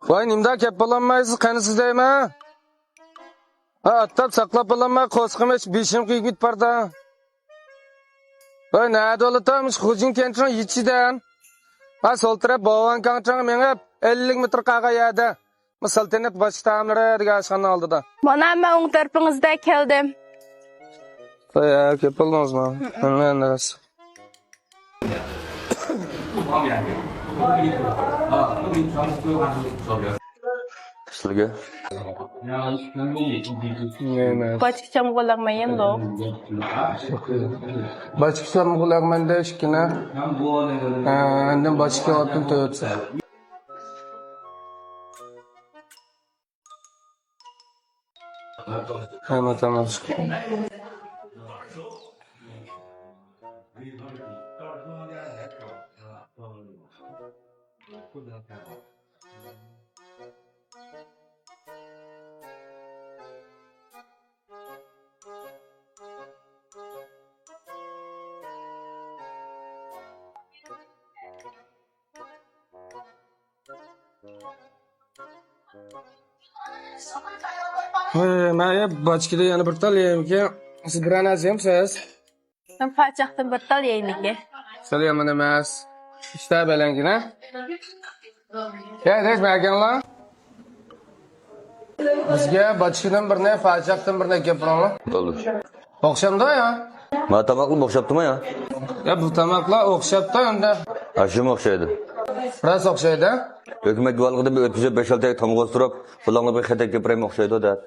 Vay nimda kep bulanmaysiz kanısız deyme. Ha attap saklap bulanmay koskım hiç bişim kıyık bit barda. Vay nade olatamış hujin kentron yitçiden. Ha sol taraf boğan kançan menep 50 metre kağa yada. Saltanat baş tamları diye aşkını aldı da. Bana ben onun tarafınızda geldim. Ya kep buldunuz mu? Ne neresi? Sizge? Başka kullanmayın da. Başka mı kullanman da işkine? Annem başka otun tövetse. Hemen tamam. Ben başka da yani bir tal yiyeyim ki. Siz bir an azıyım siz. Ben façaktım bir tal yayınlık. Selam emas. İşte belengine. Ya deş merken lan. Bizge başkadan bir ne façaktan bir ne gepiralım. Olur. Okşamda ya. Ma tamaklı boşaptım ya. Ya bu tamakla okşapta önde. Aşım okşaydı. Biraz okşaydı. Hükümet güvalgıda bir ötüce 5-6 ay tamık osturup, bulanla bir xetek geprem okşaydı o da.